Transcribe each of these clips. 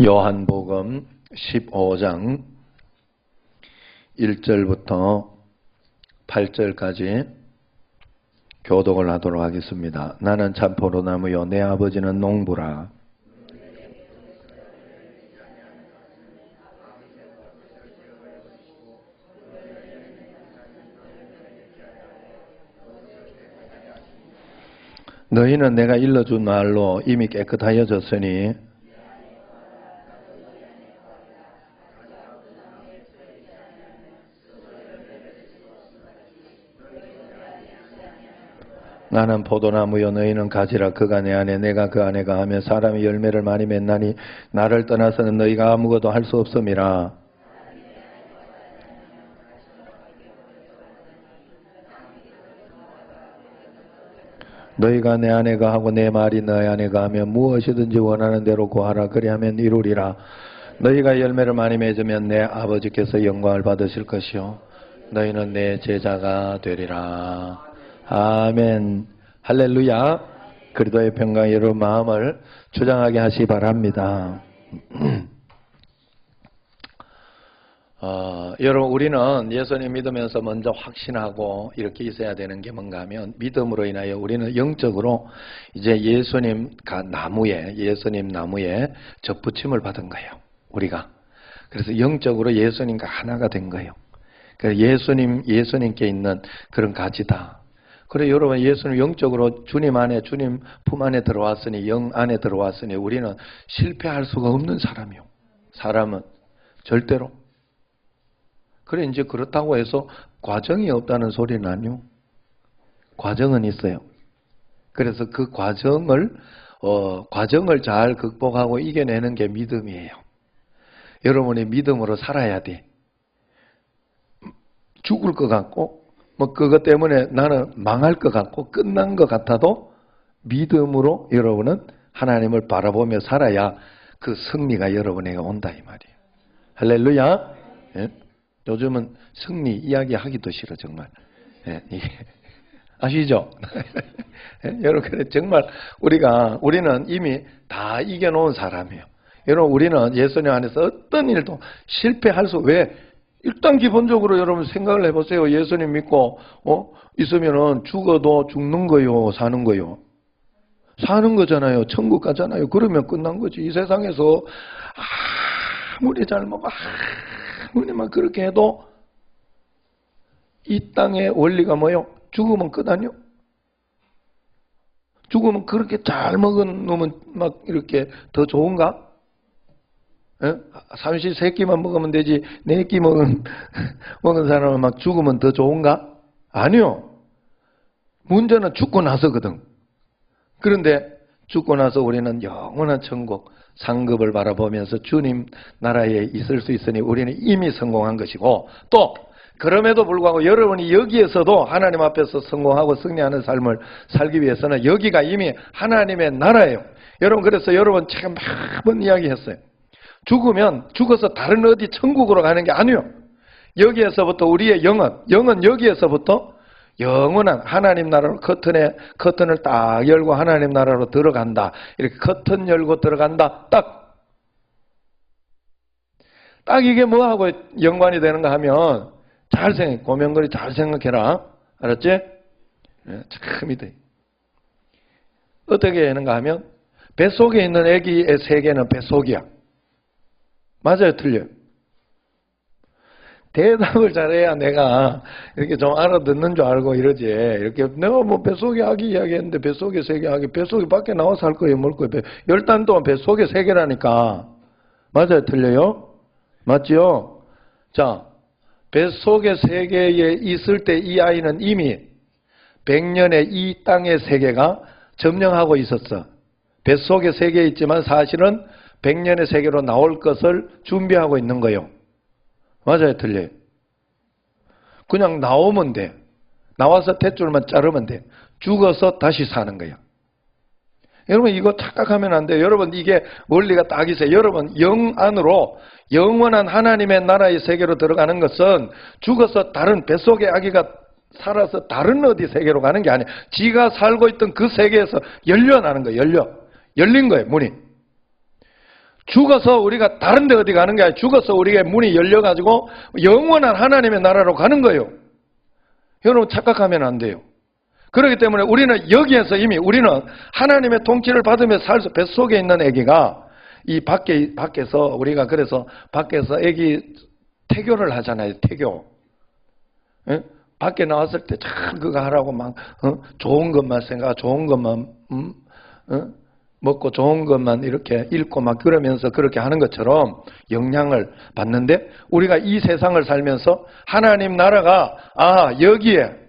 요한복음 15장 1절부터 8절까지 교독을 하도록 하겠습니다. 나는 참 포도나무요 내 아버지는 농부라. 너희는 내가 일러준 말로 이미 깨끗하여졌으니 나는 포도나무요 너희는 가지라. 그가 내 안에 내가 그 안에 가하면 사람이 열매를 많이 맺나니 나를 떠나서는 너희가 아무것도 할 수 없음이라. 너희가 내 안에 가하고 내 말이 너희 안에 가하면 무엇이든지 원하는 대로 구하라. 그리하면 이루리라. 너희가 열매를 많이 맺으면 내 아버지께서 영광을 받으실 것이요 너희는 내 제자가 되리라. 아멘. 할렐루야. 그리스도의 평강이 여러분 마음을 주장하게 하시기 바랍니다. 여러분 우리는 예수님 믿으면서 먼저 확신하고 이렇게 있어야 되는 게 뭔가 하면 믿음으로 인하여 우리는 영적으로 이제 예수님 나무에 접붙임을 받은 거예요. 우리가. 그래서 영적으로 예수님과 하나가 된 거예요. 그래서 예수님께 있는 그런 가지다. 그래 여러분 예수님 영적으로 주님 품 안에 들어왔으니 영 안에 들어왔으니 우리는 실패할 수가 없는 사람이요. 사람은 절대로. 그래 이제 그렇다고 해서 과정이 없다는 소리는 아니요. 과정은 있어요. 그래서 그 과정을 잘 극복하고 이겨내는 게 믿음이에요. 여러분이 믿음으로 살아야 돼. 죽을 것 같고 그것 때문에 나는 망할 것 같고 끝난 것 같아도 믿음으로 여러분은 하나님을 바라보며 살아야 그 승리가 여러분에게 온다 이 말이에요. 할렐루야. 예? 요즘은 승리 이야기하기도 싫어 정말. 예, 이게 아시죠? 예? 여러분 정말 우리는 이미 다 이겨놓은 사람이에요. 여러분 우리는 예수님 안에서 어떤 일도 실패할 수 왜? 일단 기본적으로 여러분 생각을 해보세요. 예수님 믿고 있으면은 죽어도 죽는 거요, 사는 거요. 사는 거잖아요. 천국 가잖아요. 그러면 끝난 거지. 이 세상에서 아무리 아무리 막 그렇게 해도 이 땅의 원리가 뭐요? 죽으면 끝 아니요? 죽으면 그렇게 잘 먹은 놈은 막 이렇게 더 좋은가? 삼시 세끼만 먹으면 되지 4끼 먹은 사람은 막 죽으면 더 좋은가? 아니요. 문제는 죽고 나서거든. 그런데 죽고 나서 우리는 영원한 천국 상급을 바라보면서 주님 나라에 있을 수 있으니 우리는 이미 성공한 것이고 또 그럼에도 불구하고 여러분이 여기에서도 하나님 앞에서 성공하고 승리하는 삶을 살기 위해서는 여기가 이미 하나님의 나라예요. 여러분 그래서 여러분 제가 매번 이야기했어요. 죽으면 죽어서 다른 어디 천국으로 가는 게 아니에요. 여기에서부터 우리의 영은 여기에서부터 영원한 하나님 나라로 커튼을 딱 열고 하나님 나라로 들어간다. 이렇게 커튼 열고 들어간다. 딱 이게 뭐하고 연관이 되는가 하면 고명거리 잘 생각해라. 알았지? 참 이돼. 어떻게 하는가 하면 뱃속에 있는 아기의 세계는 뱃속이야. 맞아요? 틀려요? 대답을 잘해야 내가 이렇게 좀 알아듣는 줄 알고 이러지. 이렇게 내가 뱃속에 아기 이야기했는데 뱃속에 세계 아기 뱃속에 밖에 나와서 할 거예요? 뭘 거예요? 10달 동안 뱃속에 세계라니까. 맞아요? 틀려요? 맞죠? 자, 뱃속의 세계에 있을 때 이 아이는 이미 100년의 이 땅의 세계가 점령하고 있었어. 뱃속의 세계에 있지만 사실은 100년의 세계로 나올 것을 준비하고 있는 거예요. 맞아요? 틀려요? 그냥 나오면 돼. 나와서 탯줄만 자르면 돼. 죽어서 다시 사는 거야. 여러분 이거 착각하면 안 돼요. 여러분 이게 원리가 딱 있어요. 여러분 영 안으로 영원한 하나님의 나라의 세계로 들어가는 것은 죽어서 다른 뱃속의 아기가 살아서 다른 어디 세계로 가는 게 아니에요. 지가 살고 있던 그 세계에서 열려나는 거예요. 열린 거예요. 문이. 죽어서 우리가 다른 데 어디 가는 게 아니라 죽어서 우리의 문이 열려가지고 영원한 하나님의 나라로 가는 거예요. 여러분 착각하면 안 돼요. 그렇기 때문에 우리는 여기에서 이미 우리는 하나님의 통치를 받으며 살수, 뱃속에 있는 아기가 이 밖에서 우리가 그래서 밖에서 아기 태교를 하잖아요. 태교. 예? 밖에 나왔을 때 참 그거 하라고 막 좋은 것만 생각, 좋은 것만 먹고 좋은 것만 이렇게 읽고 막 그러면서 그렇게 하는 것처럼 영향을 받는데 우리가 이 세상을 살면서 하나님 나라가 여기에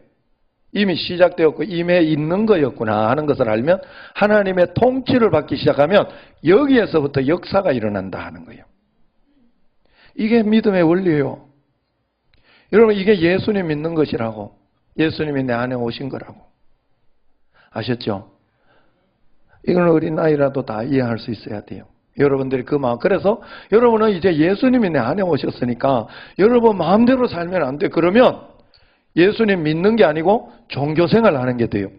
이미 시작되었고 임해 있는 거였구나 하는 것을 알면 하나님의 통치를 받기 시작하면 여기에서부터 역사가 일어난다 하는 거예요. 이게 믿음의 원리예요. 여러분 이게 예수님 믿는 것이라고. 예수님이 내 안에 오신 거라고. 아셨죠? 이건 어린아이라도 다 이해할 수 있어야 돼요. 여러분들이 그 마음. 그래서 여러분은 이제 예수님이 내 안에 오셨으니까 여러분 마음대로 살면 안 돼. 그러면 예수님 믿는 게 아니고 종교생활을 하는 게 돼요.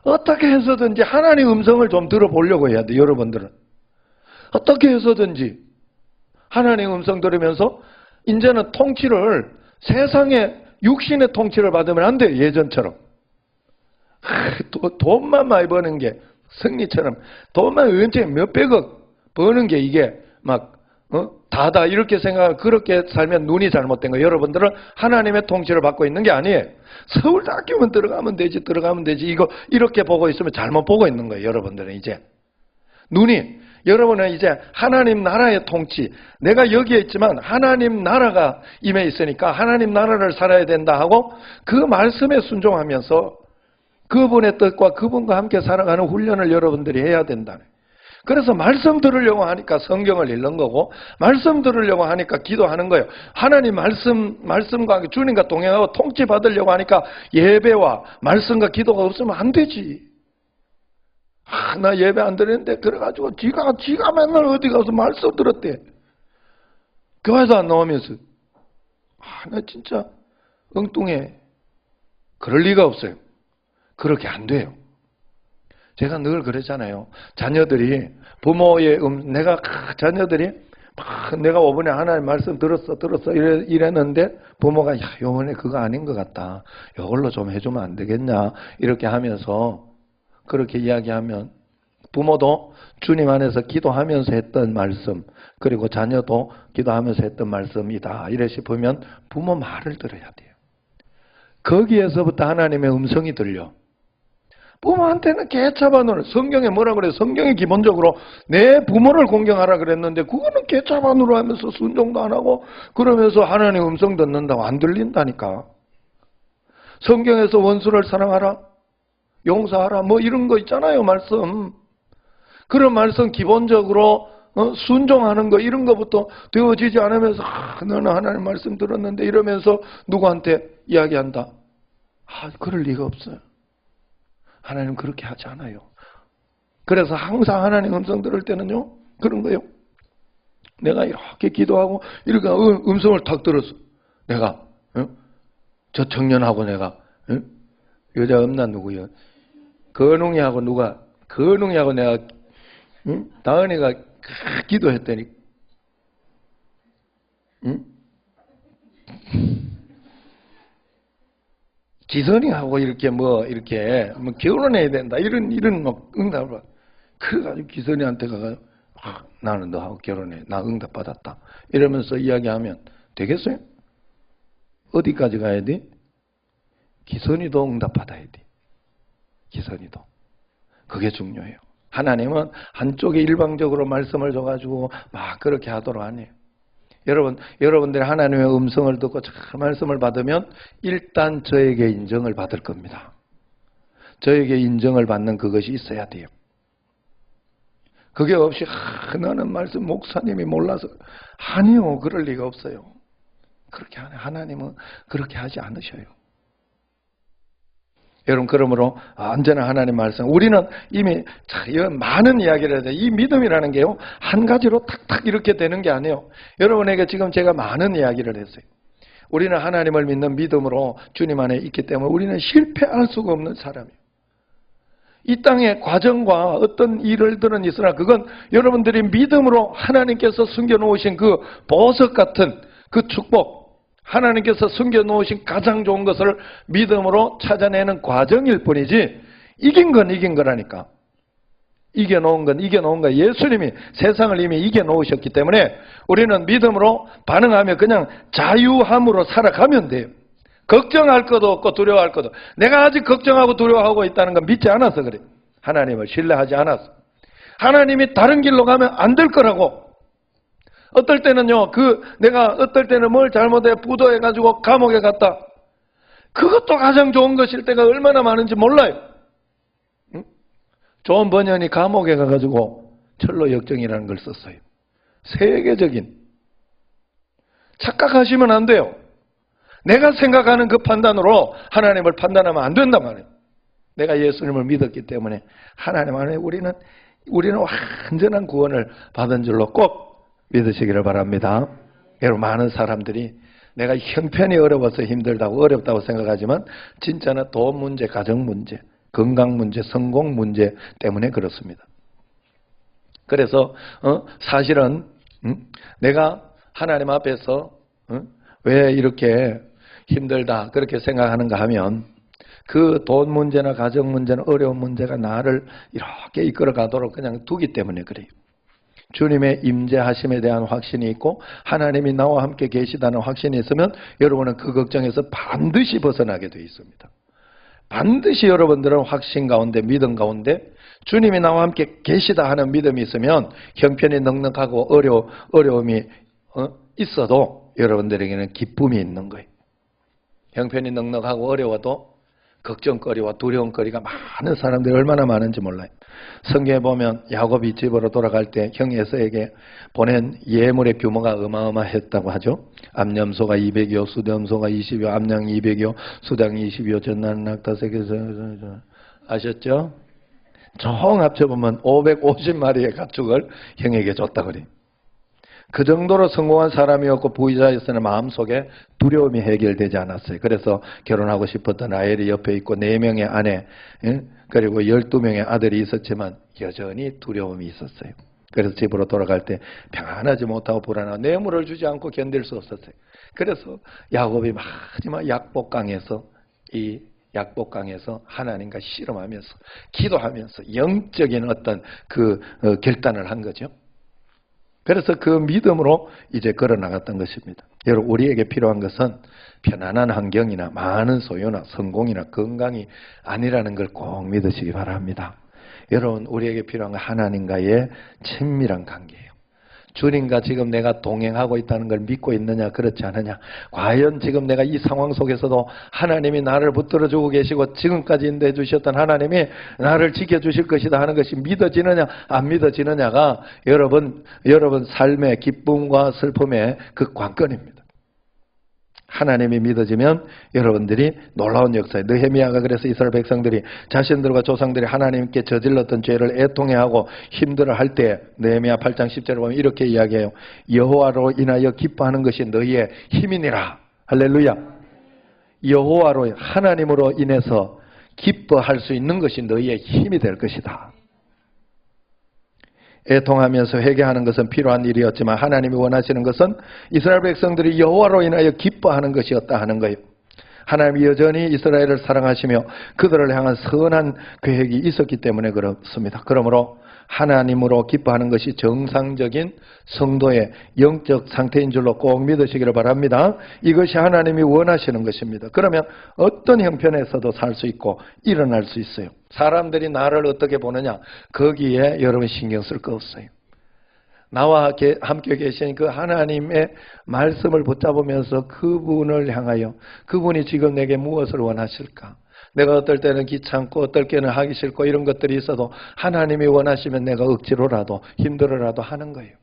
어떻게 해서든지 하나님의 음성을 좀 들어보려고 해야 돼요. 여러분들은. 어떻게 해서든지 하나님의 음성 들으면서 이제는 통치를 세상의 육신의 통치를 받으면 안 돼요. 예전처럼. 돈만 많이 버는 게 승리처럼 돈만 언제 몇백억 버는 게 이게 막 다다 이렇게 생각하고 그렇게 살면 눈이 잘못된 거예요. 여러분들은 하나님의 통치를 받고 있는 게 아니에요. 서울대학교만 들어가면 되지 이거 이렇게 보고 있으면 잘못 보고 있는 거예요. 여러분들은 이제 눈이 여러분은 이제 하나님 나라의 통치 내가 여기에 있지만 하나님 나라가 임해 있으니까 하나님 나라를 살아야 된다 하고 그 말씀에 순종하면서 그분의 뜻과 그분과 함께 살아가는 훈련을 여러분들이 해야 된다. 그래서 말씀 들으려고 하니까 성경을 읽는 거고 말씀 들으려고 하니까 기도하는 거예요. 하나님 말씀과 주님과 동행하고 통치 받으려고 하니까 예배와 말씀과 기도가 없으면 안 되지. 나 예배 안 드리는데 그래가지고 지가 맨날 어디 가서 말씀 들었대. 교회도 안 나오면서 나 진짜 엉뚱해. 그럴 리가 없어요. 그렇게 안 돼요. 제가 늘 그랬잖아요. 자녀들이 부모의 자녀들이 막 내가 이번에 하나님 말씀 들었어 이랬는데 부모가 요번에 그거 아닌 것 같다. 이걸로 좀 해주면 안 되겠냐 이렇게 하면서 그렇게 이야기하면 부모도 주님 안에서 기도하면서 했던 말씀 그리고 자녀도 기도하면서 했던 말씀이다 이래 싶으면 부모 말을 들어야 돼요. 거기에서부터 하나님의 음성이 들려. 부모한테는 개차반으로 성경에 뭐라 그래요? 성경이 기본적으로 내 부모를 공경하라 그랬는데 그거는 개차반으로 하면서 순종도 안 하고 그러면서 하나님의 음성 듣는다고 안 들린다니까. 성경에서 원수를 사랑하라 용서하라 뭐 이런 거 있잖아요. 말씀. 그런 말씀 기본적으로 순종하는 거 이런 거부터 되어지지 않으면서 너는 하나님 말씀 들었는데 이러면서 누구한테 이야기한다. 그럴 리가 없어요. 하나님 그렇게 하지 않아요. 그래서 항상 하나님 음성 들을 때는요 그런 거예요. 내가 이렇게 기도하고 이렇게 음성을 탁 들었어. 내가 저 청년하고 내가 여자 없나 누구요? 건웅이하고 내가 다은이가 기도했더니 기선이하고 이렇게 결혼해야 된다 이런 막 응답을 그래가지고 기선이한테 가서 나는 너하고 결혼해 나 응답 받았다 이러면서 이야기하면 되겠어요? 어디까지 가야 돼? 기선이도 응답 받아야 돼. 기선이도 그게 중요해요. 하나님은 한쪽에 일방적으로 말씀을 줘가지고 막 그렇게 하도록 안 해요. 여러분들이 하나님의 음성을 듣고 참 말씀을 받으면 일단 저에게 인정을 받을 겁니다. 저에게 인정을 받는 그것이 있어야 돼요. 그게 없이 너는 말씀 목사님이 몰라서 아니요. 그럴 리가 없어요. 그렇게 하나님은 그렇게 하지 않으셔요. 여러분 그러므로 언제나 하나님 말씀 우리는 이미 많은 이야기를 해야 돼요. 이 믿음이라는 게요 한 가지로 탁탁 이렇게 되는 게 아니에요. 여러분에게 지금 제가 많은 이야기를 했어요. 우리는 하나님을 믿는 믿음으로 주님 안에 있기 때문에 우리는 실패할 수가 없는 사람이에요. 이 땅의 과정과 어떤 일들은 있으나 그건 여러분들이 믿음으로 하나님께서 숨겨놓으신 그 보석 같은 그 축복, 하나님께서 숨겨놓으신 가장 좋은 것을 믿음으로 찾아내는 과정일 뿐이지 이긴 건 이긴 거라니까. 이겨놓은 건 이겨놓은 거야. 예수님이 세상을 이미 이겨놓으셨기 때문에 우리는 믿음으로 반응하며 그냥 자유함으로 살아가면 돼요. 걱정할 것도 없고 두려워할 것도. 내가 아직 걱정하고 두려워하고 있다는 건 믿지 않아서 그래. 하나님을 신뢰하지 않아서. 하나님이 다른 길로 가면 안 될 거라고. 어떨 때는요, 내가 어떨 때는 뭘 잘못해 부도해가지고 감옥에 갔다. 그것도 가장 좋은 것일 때가 얼마나 많은지 몰라요. 응? 존 버년이 감옥에 가가지고 철로 역정이라는 걸 썼어요. 세계적인. 착각하시면 안 돼요. 내가 생각하는 그 판단으로 하나님을 판단하면 안 된단 말이에요. 내가 예수님을 믿었기 때문에 하나님 안에 우리는 완전한 구원을 받은 줄로 꼭 믿으시기를 바랍니다. 여러분, 많은 사람들이 내가 형편이 어려워서 힘들다고 어렵다고 생각하지만 진짜는 돈 문제, 가정 문제, 건강 문제, 성공 문제 때문에 그렇습니다. 그래서 사실은 내가 하나님 앞에서 왜 이렇게 힘들다 그렇게 생각하는가 하면 그 돈 문제나 가정 문제나 어려운 문제가 나를 이렇게 이끌어 가도록 그냥 두기 때문에 그래요. 주님의 임재하심에 대한 확신이 있고 하나님이 나와 함께 계시다는 확신이 있으면 여러분은 그 걱정에서 반드시 벗어나게 되어 있습니다. 반드시 여러분들은 확신 가운데 믿음 가운데 주님이 나와 함께 계시다 하는 믿음이 있으면 형편이 넉넉하고 어려움이 있어도 여러분들에게는 기쁨이 있는 거예요. 형편이 넉넉하고 어려워도 걱정거리와 두려움거리가 많은 사람들이 얼마나 많은지 몰라요. 성경에 보면 야곱이 집으로 돌아갈 때 형 에서에게 보낸 예물의 규모가 어마어마했다고 하죠. 암염소가 200여, 수염소가 20여, 암양 200여, 수당 20여, 전난 낙타새끼에서 아셨죠? 총 합쳐보면 550마리의 가축을 형에게 줬다고 그래요. 그 정도로 성공한 사람이었고 부의자였으나 마음속에 두려움이 해결되지 않았어요. 그래서 결혼하고 싶었던 라헬이 옆에 있고 4명의 아내 그리고 12명의 아들이 있었지만 여전히 두려움이 있었어요. 그래서 집으로 돌아갈 때 평안하지 못하고 불안하고 뇌물을 주지 않고 견딜 수 없었어요. 그래서 야곱이 마지막 약복강에서 하나님과 씨름하면서 기도하면서 영적인 어떤 결단을 한 거죠. 그래서 그 믿음으로 이제 걸어 나갔던 것입니다. 여러분, 우리에게 필요한 것은 편안한 환경이나 많은 소유나 성공이나 건강이 아니라는 걸 꼭 믿으시기 바랍니다. 여러분, 우리에게 필요한 건 하나님과의 친밀한 관계예요. 주님과 지금 내가 동행하고 있다는 걸 믿고 있느냐 그렇지 않느냐, 과연 지금 내가 이 상황 속에서도 하나님이 나를 붙들어주고 계시고 지금까지 인도해 주셨던 하나님이 나를 지켜주실 것이다 하는 것이 믿어지느냐 안 믿어지느냐가 여러분 삶의 기쁨과 슬픔의 그 관건입니다. 하나님이 믿어지면 여러분들이 놀라운 역사에, 느헤미야가 그래서 이스라엘 백성들이 자신들과 조상들이 하나님께 저질렀던 죄를 애통해하고 힘들어할 때 느헤미야 8장 10절을 보면 이렇게 이야기해요. 여호와로 인하여 기뻐하는 것이 너희의 힘이니라. 할렐루야. 여호와로, 하나님으로 인해서 기뻐할 수 있는 것이 너희의 힘이 될 것이다. 애통하면서 회개하는 것은 필요한 일이었지만 하나님이 원하시는 것은 이스라엘 백성들이 여호와로 인하여 기뻐하는 것이었다 하는 거예요. 하나님이 여전히 이스라엘을 사랑하시며 그들을 향한 선한 계획이 있었기 때문에 그렇습니다. 그러므로 하나님으로 기뻐하는 것이 정상적인 성도의 영적 상태인 줄로 꼭 믿으시기를 바랍니다. 이것이 하나님이 원하시는 것입니다. 그러면 어떤 형편에서도 살 수 있고 일어날 수 있어요. 사람들이 나를 어떻게 보느냐, 거기에 여러분 신경 쓸 거 없어요. 나와 함께 계신 그 하나님의 말씀을 붙잡으면서 그분을 향하여, 그분이 지금 내게 무엇을 원하실까? 내가 어떨 때는 귀찮고 어떨 때는 하기 싫고 이런 것들이 있어도 하나님이 원하시면 내가 억지로라도 힘들어라도 하는 거예요.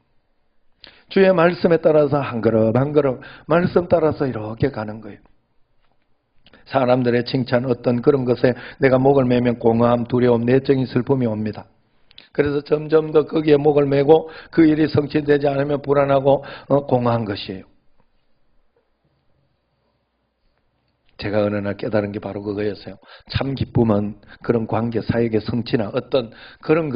주의 말씀에 따라서 한 걸음 한 걸음 말씀 따라서 이렇게 가는 거예요. 사람들의 칭찬, 어떤 그런 것에 내가 목을 매면 공허함, 두려움, 내적인 슬픔이 옵니다. 그래서 점점 더 거기에 목을 매고 그 일이 성취되지 않으면 불안하고 공허한 것이에요. 제가 어느 날 깨달은 게 바로 그거였어요. 참 기쁨은 그런 관계, 사역의 성취나 어떤 그런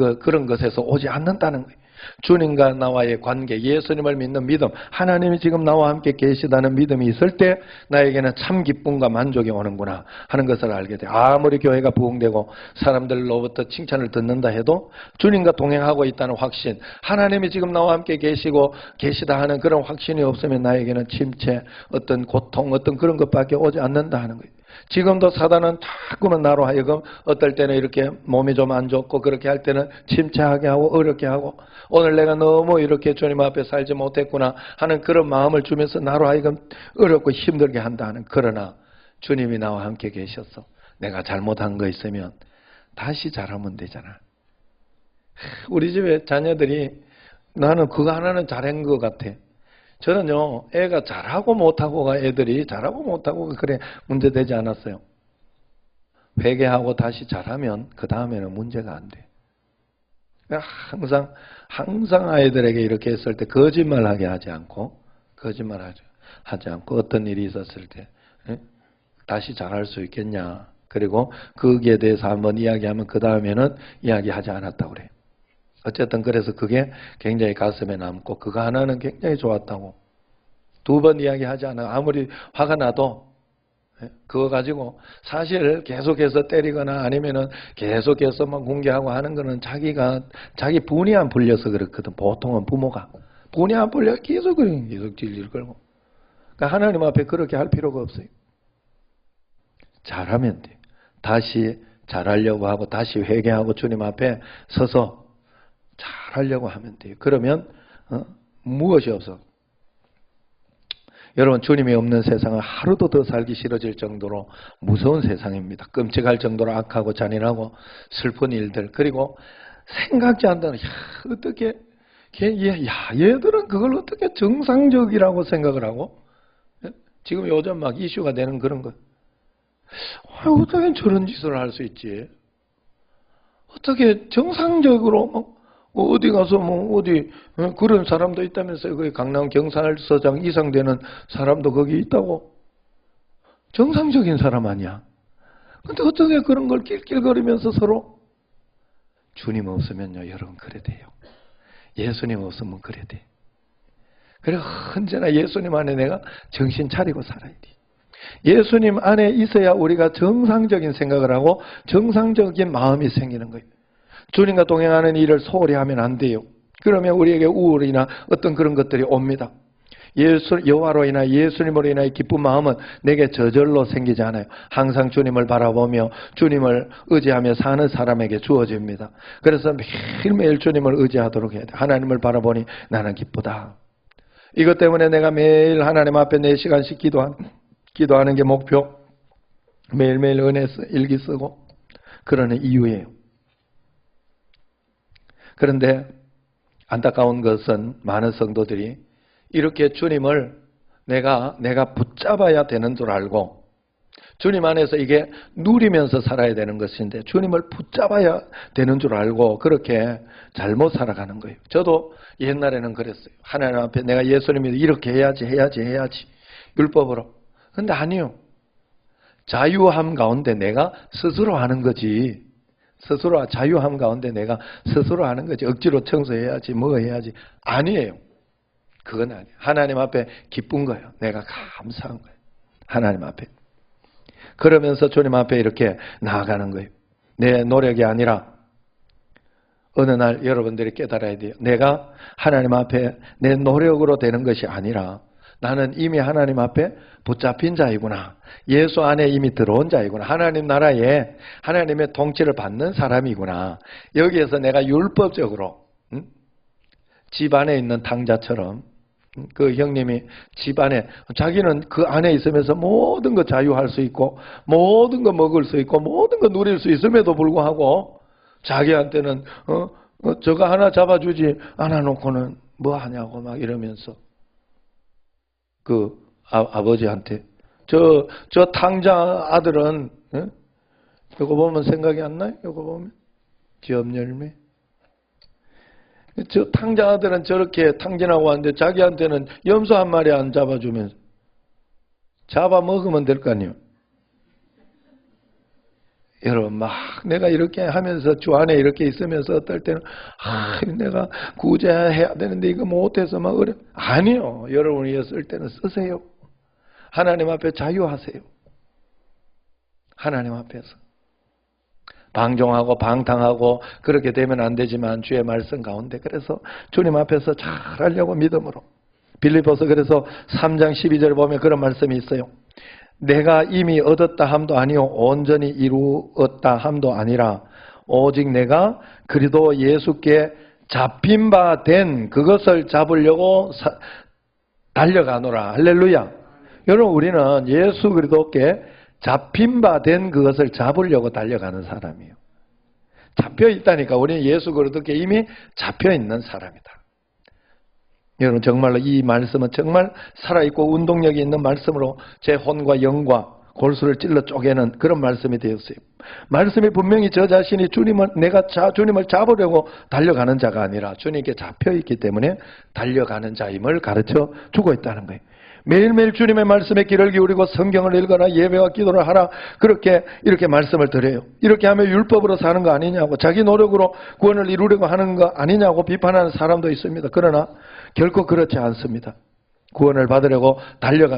것에서 오지 않는다는 거예요. 주님과 나와의 관계, 예수님을 믿는 믿음, 하나님이 지금 나와 함께 계시다는 믿음이 있을 때 나에게는 참 기쁨과 만족이 오는구나 하는 것을 알게 돼요. 아무리 교회가 부흥되고 사람들로부터 칭찬을 듣는다 해도 주님과 동행하고 있다는 확신, 하나님이 지금 나와 함께 계시다 하는 그런 확신이 없으면 나에게는 침체, 어떤 고통, 어떤 그런 것밖에 오지 않는다 하는 거예요. 지금도 사단은 자꾸만 나로 하여금 어떨 때는 이렇게 몸이 좀 안 좋고 그렇게 할 때는 침체하게 하고 어렵게 하고 오늘 내가 너무 이렇게 주님 앞에 살지 못했구나 하는 그런 마음을 주면서 나로 하여금 어렵고 힘들게 한다는. 그러나 주님이 나와 함께 계셔서 내가 잘못한 거 있으면 다시 잘하면 되잖아. 우리 집에 자녀들이 나는 그거 하나는 잘한 것 같아. 저는요, 애가 잘하고 못하고가 애들이 잘하고 못하고가 그래 문제되지 않았어요. 회개하고 다시 잘하면 그 다음에는 문제가 안 돼. 항상 아이들에게 이렇게 했을 때 거짓말하게 하지 않고 어떤 일이 있었을 때 다시 잘할 수 있겠냐. 그리고 거기에 대해서 한번 이야기하면 그 다음에는 이야기하지 않았다고 그래요. 어쨌든 그래서 그게 굉장히 가슴에 남고 그거 하나는 굉장히 좋았다고. 2번 이야기하지 않아. 아무리 화가 나도 그거 가지고 사실 계속해서 때리거나 아니면은 계속해서 막 공개하고 하는 거는 자기 분이 안 풀려서 그렇거든. 보통은 부모가 분이 안 풀려 계속 질질 끌고. 그러니까 하나님 앞에 그렇게 할 필요가 없어요. 잘하면 돼. 다시 잘하려고 하고 다시 회개하고 주님 앞에 서서 잘하려고 하면 돼요. 그러면 무엇이 없어. 여러분, 주님이 없는 세상은 하루도 더 살기 싫어질 정도로 무서운 세상입니다. 끔찍할 정도로 악하고 잔인하고 슬픈 일들. 그리고 생각지 않는 어떻게 얘들은 그걸 어떻게 정상적이라고 생각을 하고 지금 요즘 막 이슈가 되는 그런 거. 어떻게 저런 짓을 할 수 있지? 어떻게 정상적으로 어디 가서 어디 그런 사람도 있다면서요. 거기 강남 경찰서장 이상 되는 사람도 거기 있다고. 정상적인 사람 아니야. 근데 어떻게 그런 걸 낄낄거리면서 서로. 주님 없으면요, 여러분 그래 돼요. 예수님 없으면 그래 돼. 그래 언제나 예수님 안에 내가 정신 차리고 살아야 돼. 예수님 안에 있어야 우리가 정상적인 생각을 하고 정상적인 마음이 생기는 거예요. 주님과 동행하는 일을 소홀히 하면 안 돼요. 그러면 우리에게 우울이나 어떤 그런 것들이 옵니다. 여호와로 인하여 예수님으로 인하여 기쁜 마음은 내게 저절로 생기지 않아요. 항상 주님을 바라보며 주님을 의지하며 사는 사람에게 주어집니다. 그래서 매일매일 주님을 의지하도록 해야 돼요. 하나님을 바라보니 나는 기쁘다. 이것 때문에 내가 매일 하나님 앞에 4시간씩 기도하는 게 목표. 매일매일 은혜 일기 쓰고 그러는 이유예요. 그런데 안타까운 것은 많은 성도들이 이렇게 주님을 내가 붙잡아야 되는 줄 알고 주님 안에서 이게 누리면서 살아야 되는 것인데 주님을 붙잡아야 되는 줄 알고 그렇게 잘못 살아가는 거예요. 저도 옛날에는 그랬어요. 하나님 앞에 내가 예수님이 이렇게 해야지 율법으로. 근데 아니요. 자유함 가운데 내가 스스로 하는 거지. 스스로 자유함 가운데 내가 스스로 하는 거지. 억지로 청소해야지 뭐 해야지. 아니에요. 그건 아니에요. 하나님 앞에 기쁜 거예요. 내가 감사한 거예요. 하나님 앞에. 그러면서 주님 앞에 이렇게 나아가는 거예요. 내 노력이 아니라 어느 날 여러분들이 깨달아야 돼요. 내가 하나님 앞에 내 노력으로 되는 것이 아니라 나는 이미 하나님 앞에 붙잡힌 자이구나. 예수 안에 이미 들어온 자이구나. 하나님 나라에 하나님의 통치를 받는 사람이구나. 여기에서 내가 율법적으로 집 안에 있는 탕자처럼 그 형님이 집 안에 자기는 그 안에 있으면서 모든 거 자유할 수 있고 모든 거 먹을 수 있고 모든 거 누릴 수 있음에도 불구하고 자기한테는 저거 하나 잡아주지 않아놓고는 뭐 하냐고 막 이러면서 그 아버지한테 저 탕자 아들은 이거 보면 생각이 안 나요? 이거 보면 지업열매. 저 탕자 아들은 저렇게 탕진하고 왔는데 자기한테는 염소 한 마리 안 잡아주면서 잡아먹으면 될 거 아니에요. 여러분, 막 내가 이렇게 하면서 주 안에 이렇게 있으면서 어떨 때는 내가 구제해야 되는데 이거 못해서 막 아니요. 여러분이 쓸 때는 쓰세요. 하나님 앞에 자유하세요. 하나님 앞에서. 방종하고 방탕하고 그렇게 되면 안 되지만 주의 말씀 가운데 그래서 주님 앞에서 잘하려고 믿음으로. 빌립보서 그래서 3장 12절 보면 그런 말씀이 있어요. 내가 이미 얻었다 함도 아니요 온전히 이루었다 함도 아니라 오직 내가 그리스도 예수께 잡힌 바 된 그것을 잡으려고 달려가노라. 할렐루야. 여러분, 우리는 예수 그리스도께 잡힌 바 된 그것을 잡으려고 달려가는 사람이에요. 잡혀 있다니까. 우리는 예수 그리스도께 이미 잡혀 있는 사람이다. 여러분, 정말로 이 말씀은 정말 살아있고 운동력이 있는 말씀으로 제 혼과 영과 골수를 찔러 쪼개는 그런 말씀이 되었어요. 말씀이 분명히 저 자신이 내가 주님을 잡으려고 달려가는 자가 아니라 주님께 잡혀있기 때문에 달려가는 자임을 가르쳐 주고 있다는 거예요. 매일매일 주님의 말씀에 귀를 기울이고 성경을 읽어라, 예배와 기도를 하라, 이렇게 말씀을 드려요. 이렇게 하면 율법으로 사는 거 아니냐고, 자기 노력으로 구원을 이루려고 하는 거 아니냐고 비판하는 사람도 있습니다. 그러나 결코 그렇지 않습니다. 구원을 받으려고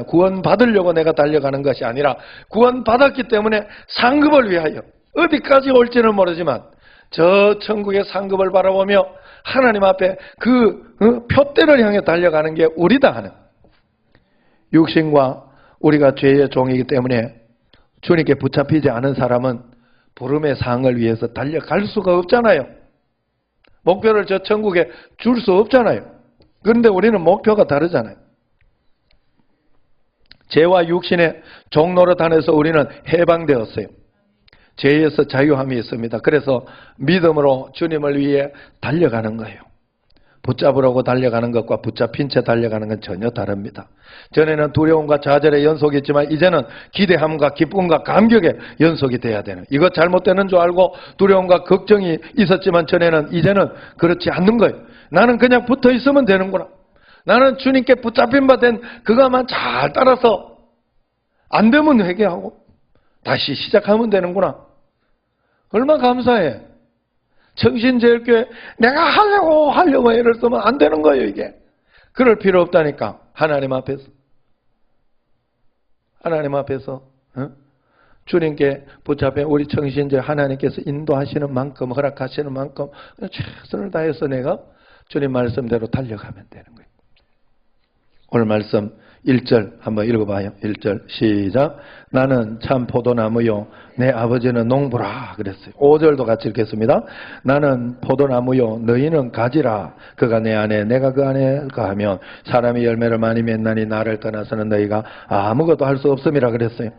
구원 받으려고 내가 달려가는 것이 아니라 구원 받았기 때문에 상급을 위하여 어디까지 올지는 모르지만 저 천국의 상급을 바라보며 하나님 앞에 그 표대를 향해 달려가는 게 우리다 하는, 육신과 우리가 죄의 종이기 때문에 주님께 붙잡히지 않은 사람은 부름의 상을 위해서 달려갈 수가 없잖아요. 목표를 저 천국에 줄 수 없잖아요. 그런데 우리는 목표가 다르잖아요. 죄와 육신의 종노릇 안에서 우리는 해방되었어요. 죄에서 자유함이 있습니다. 그래서 믿음으로 주님을 위해 달려가는 거예요. 붙잡으려고 달려가는 것과 붙잡힌 채 달려가는 건 전혀 다릅니다. 전에는 두려움과 좌절의 연속이 있지만 이제는 기대함과 기쁨과 감격의 연속이 돼야 되는, 이거 잘못되는 줄 알고 두려움과 걱정이 있었지만 이제는 그렇지 않는 거예요. 나는 그냥 붙어 있으면 되는구나. 나는 주님께 붙잡힌 바 된 그것만 잘 따라서 안 되면 회개하고 다시 시작하면 되는구나. 얼마나 감사해. 청신제일교회 내가 하려고 애를 쓰면 안 되는 거예요, 이게. 그럴 필요 없다니까. 하나님 앞에서 주님께 붙잡혀 우리 청신제 하나님께서 인도하시는 만큼, 허락하시는 만큼 최선을 다해서 내가 주님 말씀대로 달려가면 되는 거예요. 오늘 말씀 1절 한번 읽어봐요. 1절 시작. 나는 참 포도나무요 내 아버지는 농부라 그랬어요. 5절도 같이 읽겠습니다. 나는 포도나무요 너희는 가지라. 그가 내 안에 내가 그 안에 거하면 사람이 열매를 많이 맺나니 나를 떠나서는 너희가 아무것도 할 수 없음이라 그랬어요.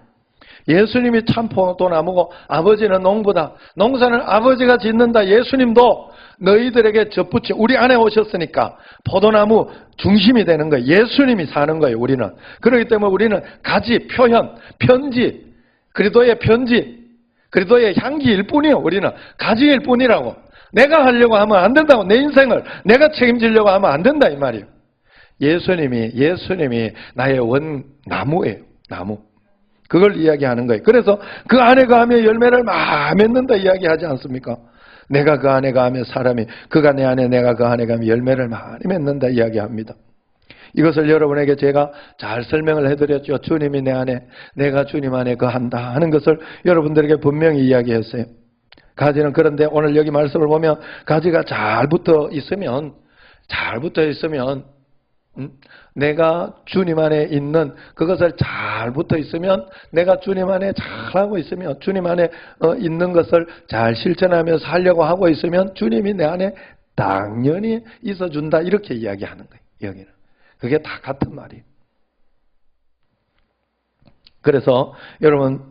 예수님이 참 포도나무고 아버지는 농부다. 농사는 아버지가 짓는다. 예수님도 너희들에게 접붙여 우리 안에 오셨으니까 포도나무 중심이 되는 거예요. 예수님이 사는 거예요. 우리는. 그렇기 때문에 우리는 가지, 표현, 편지, 그리스도의 편지, 그리스도의 향기일 뿐이에요. 우리는 가지일 뿐이라고. 내가 하려고 하면 안 된다고. 내 인생을 내가 책임지려고 하면 안 된다 이 말이에요. 예수님이 나의 원나무예요. 나무. 그걸 이야기하는 거예요. 그래서 그 안에 가면 열매를 많이 맺는다 이야기하지 않습니까? 내가 그 안에 가면 사람이, 그가 내 안에 내가 그 안에 가면 열매를 많이 맺는다 이야기합니다. 이것을 여러분에게 제가 잘 설명을 해드렸죠. 주님이 내 안에, 내가 주님 안에 거한다 하는 것을 여러분들에게 분명히 이야기했어요. 가지는 그런데 오늘 여기 말씀을 보면 가지가 잘 붙어 있으면 내가 주님 안에 있는 그것을 잘 붙어 있으면, 내가 주님 안에 잘하고 있으면, 주님 안에 있는 것을 잘 실천하면서 하려고 하고 있으면 주님이 내 안에 당연히 있어준다 이렇게 이야기하는 거예요. 여기는 그게 다 같은 말이에요. 그래서 여러분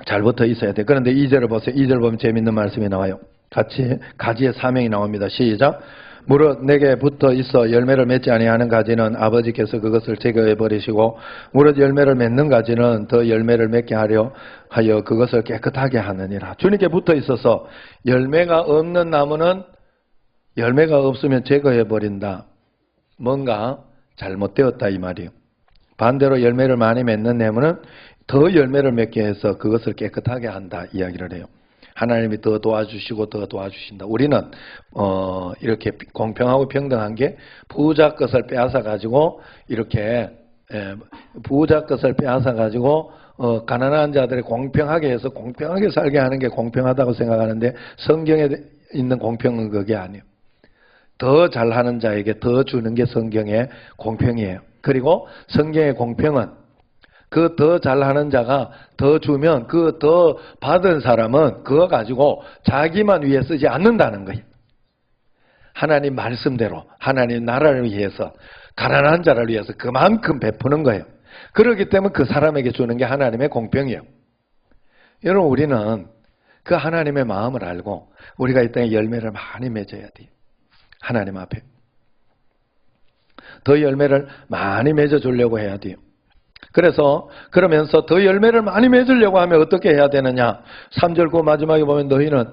잘 붙어 있어야 돼요. 그런데 2절을 보세요. 2절 보면 재밌는 말씀이 나와요. 같이 가지의 사명이 나옵니다. 시작. 무릇 내게 붙어 있어 열매를 맺지 아니하는 가지는 아버지께서 그것을 제거해 버리시고 무릇 열매를 맺는 가지는 더 열매를 맺게 하려 하여 그것을 깨끗하게 하느니라. 주님께 붙어 있어서 열매가 없는 나무는 열매가 없으면 제거해 버린다. 뭔가 잘못되었다 이 말이에요. 반대로 열매를 많이 맺는 나무는 더 열매를 맺게 해서 그것을 깨끗하게 한다 이야기를 해요. 하나님이 더 도와주시고 더 도와주신다. 우리는 이렇게 공평하고 평등한 게 부자 것을 빼앗아 가지고 이렇게 부자 것을 빼앗아 가지고 가난한 자들이 공평하게 해서 공평하게 살게 하는 게 공평하다고 생각하는데 성경에 있는 공평은 그게 아니에요. 더 잘하는 자에게 더 주는 게 성경의 공평이에요. 그리고 성경의 공평은 그 더 잘하는 자가 더 주면 그 더 받은 사람은 그거 가지고 자기만 위해 쓰지 않는다는 거예요. 하나님 말씀대로 하나님 나라를 위해서 가난한 자를 위해서 그만큼 베푸는 거예요. 그렇기 때문에 그 사람에게 주는 게 하나님의 공평이에요. 여러분 우리는 그 하나님의 마음을 알고 우리가 이 땅에 열매를 많이 맺어야 돼요. 하나님 앞에 더 열매를 많이 맺어주려고 해야 돼요. 그래서 그러면서 더 열매를 많이 맺으려고 하면 어떻게 해야 되느냐. 3절 그 마지막에 보면 너희는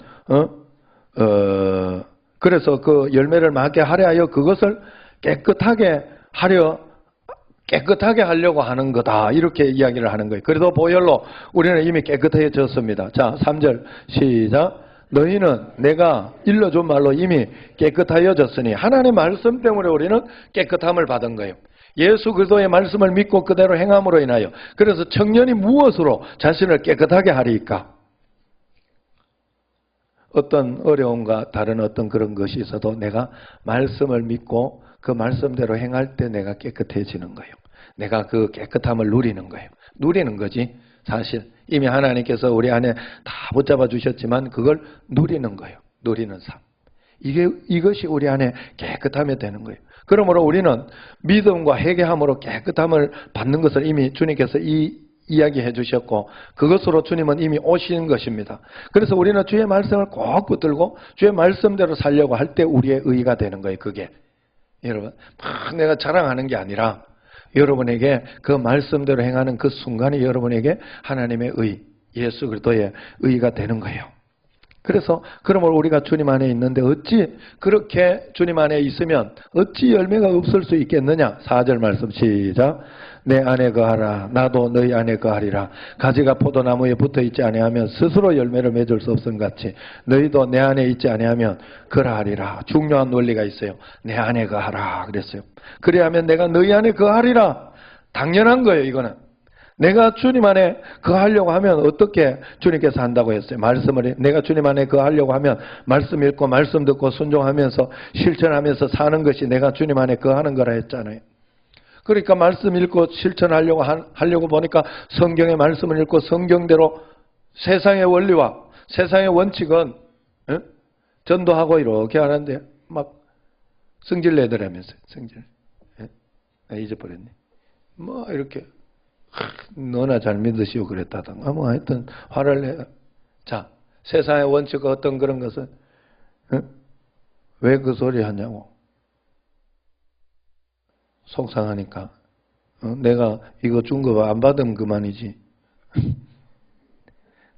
그래서 그 열매를 많게 하려 하여 그것을 깨끗하게 하려고 하는 거다. 이렇게 이야기를 하는 거예요. 그래도 보혈로 우리는 이미 깨끗해졌습니다. 자, 3절 시작. 너희는 내가 일러준 말로 이미 깨끗하여졌으니 하나님의 말씀 때문에 우리는 깨끗함을 받은 거예요. 예수 그리스도의 말씀을 믿고 그대로 행함으로 인하여. 그래서 청년이 무엇으로 자신을 깨끗하게 하리까? 어떤 어려움과 다른 어떤 그런 것이 있어도 내가 말씀을 믿고 그 말씀대로 행할 때 내가 깨끗해지는 거예요. 내가 그 깨끗함을 누리는 거예요. 누리는 거지. 사실 이미 하나님께서 우리 안에 다 붙잡아 주셨지만 그걸 누리는 거예요. 누리는 삶. 이것이 우리 안에 깨끗함이 되는 거예요. 그러므로 우리는 믿음과 회개함으로 깨끗함을 받는 것을 이미 주님께서 이야기해 주셨고 그것으로 주님은 이미 오신 것입니다. 그래서 우리는 주의 말씀을 꼭 붙들고 주의 말씀대로 살려고 할 때 우리의 의가 되는 거예요. 그게 여러분 막 내가 자랑하는 게 아니라 여러분에게 그 말씀대로 행하는 그 순간이 여러분에게 하나님의 의, 예수 그리스도의 의가 되는 거예요. 그래서 그러므로 우리가 주님 안에 있는데 어찌 그렇게 주님 안에 있으면 어찌 열매가 없을 수 있겠느냐. 4절 말씀 시작. 내 안에 거하라 나도 너희 안에 거하리라. 가지가 포도나무에 붙어있지 아니하면 스스로 열매를 맺을 수 없음 같이 너희도 내 안에 있지 아니하면 그러하리라. 중요한 논리가 있어요. 내 안에 거하라 그랬어요. 그래야면 내가 너희 안에 거하리라. 당연한 거예요. 이거는 내가 주님 안에 거하려고 하면 어떻게 주님께서 한다고 했어요? 말씀을 내가 주님 안에 거하려고 하면 말씀 읽고 말씀 듣고 순종하면서 실천하면서 사는 것이 내가 주님 안에 거하는 거라 했잖아요. 그러니까 말씀 읽고 실천하려고 보니까 성경의 말씀을 읽고 성경대로 세상의 원리와 세상의 원칙은 전도하고 이렇게 하는데 막 성질 내더라면서요. 성질. 잊어버렸네. 뭐 이렇게 너나 잘 믿으시오 그랬다던가 뭐 하여튼 화를 내. 자, 세상의 원칙과 어떤 그런 것은 왜 그 소리 하냐고. 속상하니까. 내가 이거 준 거 안 받으면 그만이지.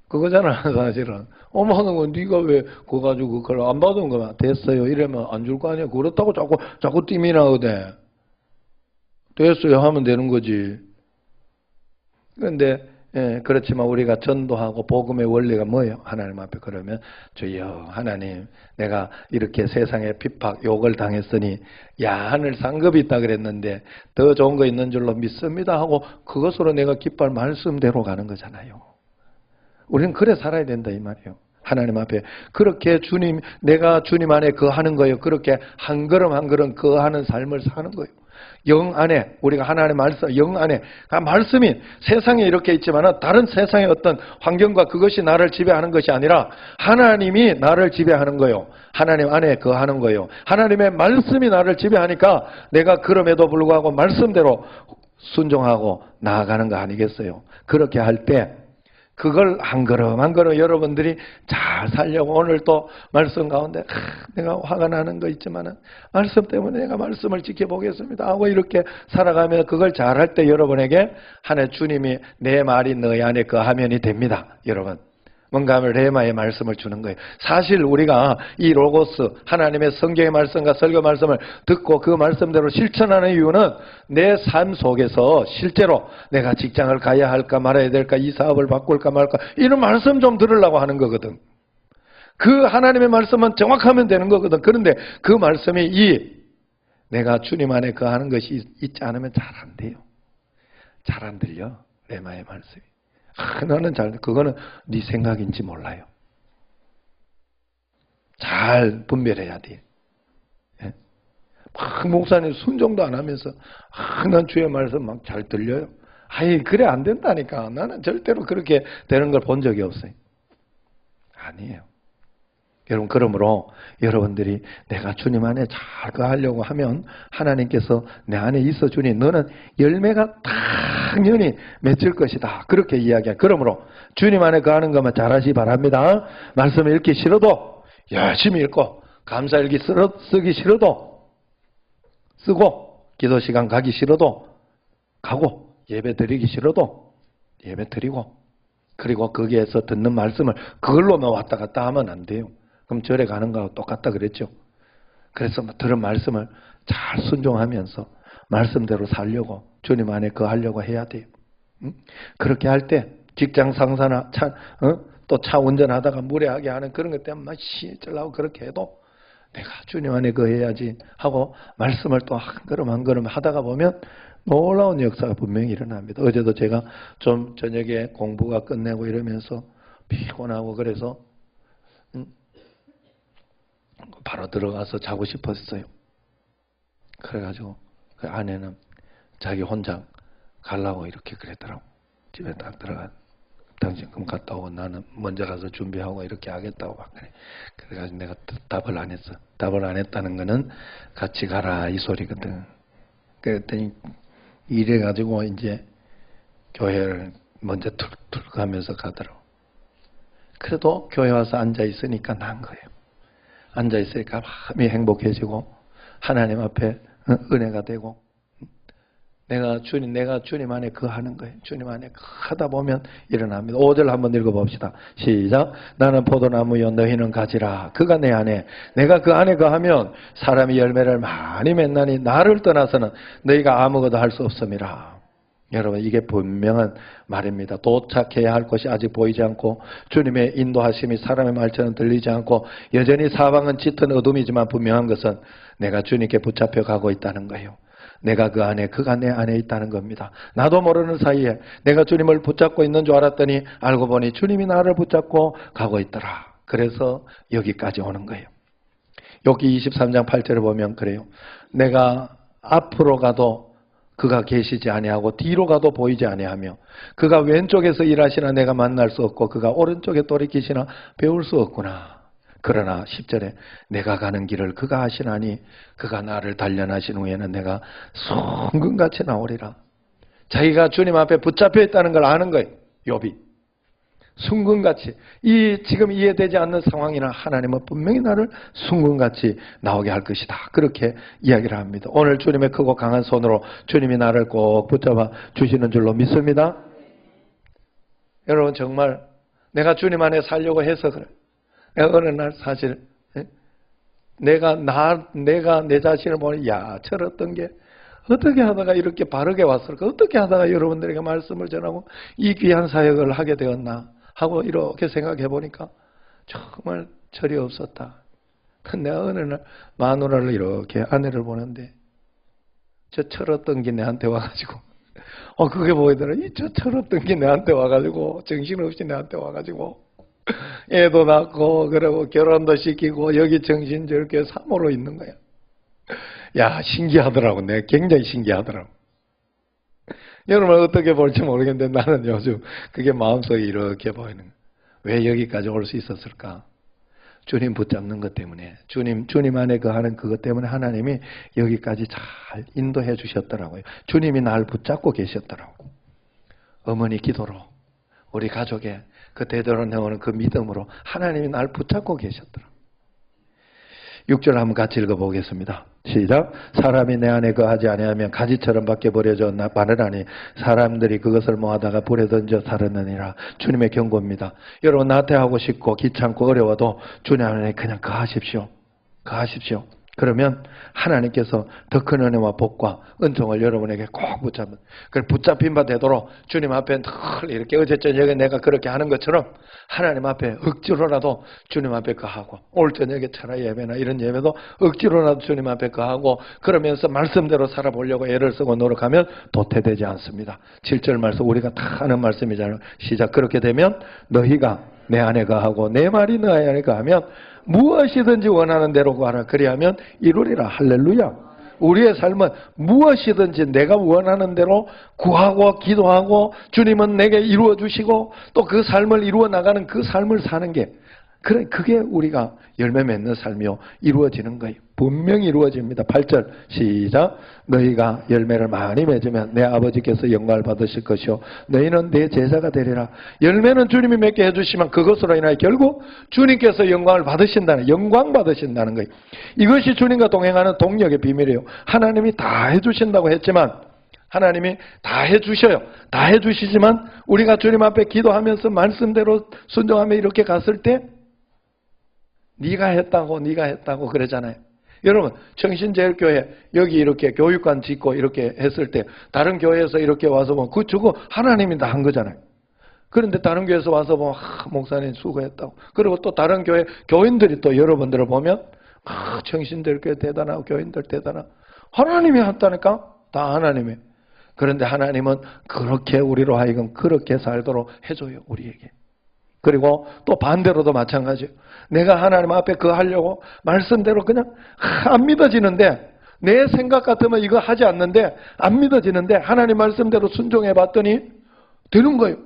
그거잖아 사실은. 어머 네가 왜 그거 가지고 그걸 안 받은 거만 됐어요 이러면 안 줄 거 아니야. 그렇다고 자꾸 띠미 나오대. 됐어요 하면 되는 거지. 그런데 그렇지만 우리가 전도하고 복음의 원리가 뭐예요? 하나님 앞에 그러면 주여 하나님 내가 이렇게 세상에 핍박 욕을 당했으니 하늘 상급이 있다 그랬는데 더 좋은 거 있는 줄로 믿습니다 하고 그것으로 내가 기뻐할 말씀대로 가는 거잖아요. 우리는 그래 살아야 된다 이 말이에요. 하나님 앞에 그렇게 내가 주님 안에 거하는 거예요. 그렇게 한 걸음 한 걸음 거하는 삶을 사는 거예요. 영 안에 우리가 하나님의 말씀 영 안에 말씀이 세상에 이렇게 있지만 다른 세상의 어떤 환경과 그것이 나를 지배하는 것이 아니라 하나님이 나를 지배하는 거예요. 하나님 안에 거하는 거예요. 하나님의 말씀이 나를 지배하니까 내가 그럼에도 불구하고 말씀대로 순종하고 나아가는 거 아니겠어요? 그렇게 할 때 그걸 한 걸음 한 걸음 여러분들이 잘 살려고 오늘 또 말씀 가운데 내가 화가 나는 거 있지만 말씀 때문에 내가 말씀을 지켜보겠습니다 하고 이렇게 살아가면 그걸 잘할 때 여러분에게 하나님 주님이 내 말이 너희 안에 거하면이 됩니다. 여러분 뭔가 하면 레마의 말씀을 주는 거예요. 사실 우리가 이 로고스, 하나님의 성경의 말씀과 설교 말씀을 듣고 그 말씀대로 실천하는 이유는 내 삶 속에서 실제로 내가 직장을 가야 할까 말아야 될까, 이 사업을 바꿀까 말까, 이런 말씀 좀 들으려고 하는 거거든. 그 하나님의 말씀은 정확하면 되는 거거든. 그런데 그 말씀이 내가 주님 안에 거하는 것이 있지 않으면 잘 안 돼요. 잘 안 들려, 레마의 말씀이. 나는 그거는 네 생각인지 몰라요. 잘 분별해야 돼. 예? 막 목사님 순종도 안 하면서 난 주의 말씀 막 잘 들려요. 그래 안 된다니까. 나는 절대로 그렇게 되는 걸 본 적이 없어요. 아니에요. 여러분, 그러므로 여러분들이 내가 주님 안에 잘 거하려고 하면 하나님께서 내 안에 있어 주니 너는 열매가 당연히 맺을 것이다. 그렇게 이야기해요. 그러므로 주님 안에 거하는 것만 잘하시기 바랍니다. 말씀 읽기 싫어도 열심히 읽고, 감사일기 쓰기 싫어도 쓰고, 기도 시간 가기 싫어도 가고, 예배 드리기 싫어도 예배 드리고, 그리고 거기에서 듣는 말씀을 그걸로만 왔다 갔다 하면 안 돼요. 그럼 절에 가는 거하고 똑같다 그랬죠. 그래서 들은 말씀을 잘 순종하면서 말씀대로 살려고, 주님 안에 거하려고 해야 돼요. 그렇게 할 때 직장 상사나 또 차 운전하다가 무례하게 하는 그런 것 때문에 막 시절하고 그렇게 해도 내가 주님 안에 거해야지 하고 말씀을 또 한 걸음 한 걸음 하다가 보면 놀라운 역사가 분명히 일어납니다. 어제도 제가 좀 저녁에 공부가 끝내고 이러면서 피곤하고 그래서 바로 들어가서 자고 싶었어요. 그래가지고 그 아내는 자기 혼자 가려고 이렇게 그랬더라고. 집에 딱 들어가. 당신 그럼 갔다 오고 나는 먼저 가서 준비하고 이렇게 하겠다고 막 그래. 그래가지고 내가 답을 안 했어. 답을 안 했다는 거는 같이 가라 이 소리거든. 그랬더니 이래가지고 이제 교회를 먼저 툴툴 가면서 가더라고. 그래도 교회 와서 앉아 있으니까 난 거예요. 앉아 있으니까 마음이 행복해지고 하나님 앞에 은혜가 되고 내가 주님 안에 거하는 거예요. 주님 안에 거하다 보면 일어납니다. 5절 한번 읽어봅시다. 시작. 나는 포도나무요 너희는 가지라. 그가 내 안에 내가 그 안에 거하면 사람이 열매를 많이 맺나니 나를 떠나서는 너희가 아무것도 할 수 없음이라. 여러분, 이게 분명한 말입니다. 도착해야 할 것이 아직 보이지 않고 주님의 인도하심이 사람의 말처럼 들리지 않고 여전히 사방은 짙은 어둠이지만 분명한 것은 내가 주님께 붙잡혀 가고 있다는 거예요. 내가 그 안에, 그가 내 안에 있다는 겁니다. 나도 모르는 사이에 내가 주님을 붙잡고 있는 줄 알았더니 알고 보니 주님이 나를 붙잡고 가고 있더라. 그래서 여기까지 오는 거예요. 여기 23장 8절에 보면 그래요. 내가 앞으로 가도 그가 계시지 아니하고 뒤로 가도 보이지 아니하며 그가 왼쪽에서 일하시나 내가 만날 수 없고 그가 오른쪽에 돌이키시나 배울 수 없구나. 그러나 10절에 내가 가는 길을 그가 아시나니 그가 나를 단련하신 후에는 내가 송금같이 나오리라. 자기가 주님 앞에 붙잡혀 있다는 걸 아는 거예요. 욥이. 순금같이. 지금 이해되지 않는 상황이나 하나님은 분명히 나를 순금같이 나오게 할 것이다. 그렇게 이야기를 합니다. 오늘 주님의 크고 강한 손으로 주님이 나를 꼭 붙잡아 주시는 줄로 믿습니다. 여러분, 정말 내가 주님 안에 살려고 해서 그래. 내가 어느 날 사실 내가 내 자신을 보니 철었던 게 어떻게 하다가 이렇게 바르게 왔을까? 어떻게 하다가 여러분들에게 말씀을 전하고 이 귀한 사역을 하게 되었나? 하고 이렇게 생각해 보니까 정말 철이 없었다. 내가 어느 날 마누라를 이렇게 아내를 보는데 저 철었던 게 내한테 와가지고 그게 보이더라. 저 철었던 게 내한테 와가지고 정신없이 내한테 와가지고 애도 낳고 그러고 결혼도 시키고 여기 정신저렇게 사모로 있는 거야. 야, 신기하더라고. 내가 굉장히 신기하더라고. 여러분 어떻게 볼지 모르겠는데 나는 요즘 그게 마음속에 이렇게 보이는 거야. 왜 여기까지 올 수 있었을까? 주님 붙잡는 것 때문에, 주님 안에 거하는 그것 때문에 하나님이 여기까지 잘 인도해 주셨더라고요. 주님이 날 붙잡고 계셨더라고. 어머니 기도로, 우리 가족의 그 대대로 내오는 그 믿음으로 하나님이 날 붙잡고 계셨더라고. 6절 한번 같이 읽어보겠습니다. 시작. 사람이 내 안에 거하지 아니하면 가지처럼 밖에 버려져 마르나니 사람들이 그것을 모아다가 불에 던져 사르느니라. 주님의 경고입니다. 여러분 나태하고 싶고 귀찮고 어려워도 주님 안에 그냥 거하십시오. 거하십시오. 그러면 하나님께서 더 큰 은혜와 복과 은총을 여러분에게 꼭 붙잡는, 붙잡힌 바 되도록 주님 앞에 늘 이렇게 어제 저녁에 내가 그렇게 하는 것처럼 하나님 앞에 억지로라도 주님 앞에 거하고, 오늘 저녁에 철야 예배나 이런 예배도 억지로라도 주님 앞에 거하고, 그러면서 말씀대로 살아보려고 애를 쓰고 노력하면 도태되지 않습니다. 7절 말씀 우리가 다 아는 말씀이잖아요. 시작. 그렇게 되면 너희가 내 안에 거하고 내 말이 너희 안에 거하면 무엇이든지 원하는 대로 구하라. 그리하면 이루리라. 할렐루야. 우리의 삶은 무엇이든지 내가 원하는 대로 구하고 기도하고 주님은 내게 이루어 주시고 또 그 삶을 이루어 나가는 그 삶을 사는 게, 그게 우리가 열매 맺는 삶이요 이루어지는 거예요. 분명히 이루어집니다. 8절 시작. 너희가 열매를 많이 맺으면 내 아버지께서 영광을 받으실 것이요 너희는 내 제자가 되리라. 열매는 주님이 맺게 해주시면 그것으로 인하여 결국 주님께서 영광을 받으신다는, 영광 받으신다는 거예요. 이것이 주님과 동행하는 동력의 비밀이에요. 하나님이 다 해주신다고 했지만, 하나님이 다 해주셔요. 다 해주시지만 우리가 주님 앞에 기도하면서 말씀대로 순종하며 이렇게 갔을 때 네가 했다고 그러잖아요. 여러분 청신제일교회 여기 이렇게 교육관 짓고 이렇게 했을 때 다른 교회에서 이렇게 와서 보면 저거 하나님이 다 한 거잖아요. 그런데 다른 교회에서 와서 보면 목사님 수고했다고. 그리고 또 다른 교회 교인들이 또 여러분들을 보면 청신제일교회 대단하고 교인들 대단하고, 하나님이 했다니까. 다 하나님이. 그런데 하나님은 그렇게 우리로 하여금 그렇게 살도록 해줘요, 우리에게. 그리고 또 반대로도 마찬가지예요. 내가 하나님 앞에 그거 하려고 말씀대로 그냥 안 믿어지는데, 내 생각 같으면 이거 하지 않는데 안 믿어지는데 하나님 말씀대로 순종해 봤더니 되는 거예요.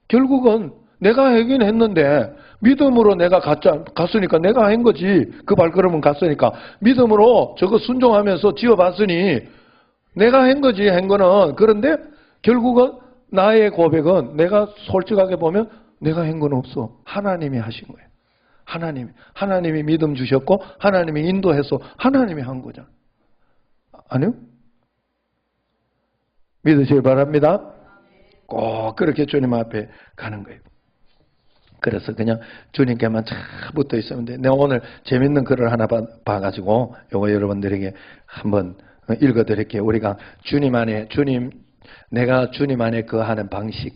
결국은 내가 하긴 했는데 믿음으로 내가 갔으니까 내가 한 거지. 그 발걸음은 갔으니까 믿음으로 저거 순종하면서 지어봤으니 내가 한 거지, 한 거는. 그런데 결국은 나의 고백은 내가 솔직하게 보면 내가 한 건 없어. 하나님이 하신 거예요. 하나님이 믿음 주셨고 하나님이 인도해서 하나님이 한 거잖아. 아니요? 믿으시기 바랍니다. 꼭 그렇게 주님 앞에 가는 거예요. 그래서 그냥 주님께만 잘 붙어 있으면 돼. 내가 오늘 재밌는 글을 하나 봐가지고 요거 여러분들에게 한번 읽어드릴게요. 우리가 내가 주님 안에 거하는 방식,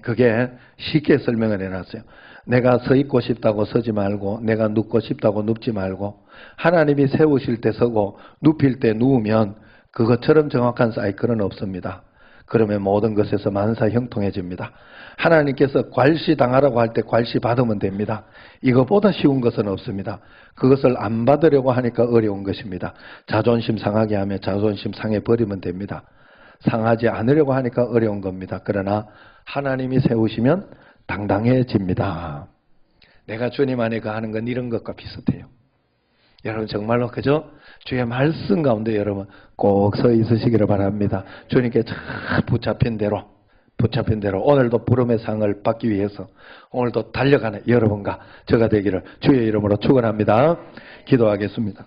그게 쉽게 설명을 해놨어요. 내가 서 있고 싶다고 서지 말고, 내가 눕고 싶다고 눕지 말고, 하나님이 세우실 때 서고 눕힐 때 누우면 그것처럼 정확한 사이클은 없습니다. 그러면 모든 것에서 만사 형통해집니다. 하나님께서 괄시 당하라고 할 때 괄시 받으면 됩니다. 이거보다 쉬운 것은 없습니다. 그것을 안 받으려고 하니까 어려운 것입니다. 자존심 상하게 하면 자존심 상해 버리면 됩니다. 상하지 않으려고 하니까 어려운 겁니다. 그러나 하나님이 세우시면 당당해집니다. 내가 주님 안에 거하는 건 이런 것과 비슷해요. 여러분 정말로 그저 주의 말씀 가운데 여러분 꼭 서 있으시기를 바랍니다. 주님께 잘 붙잡힌 대로 오늘도 부름의 상을 받기 위해서 오늘도 달려가는 여러분과 저가 되기를 주의 이름으로 축원합니다. 기도하겠습니다.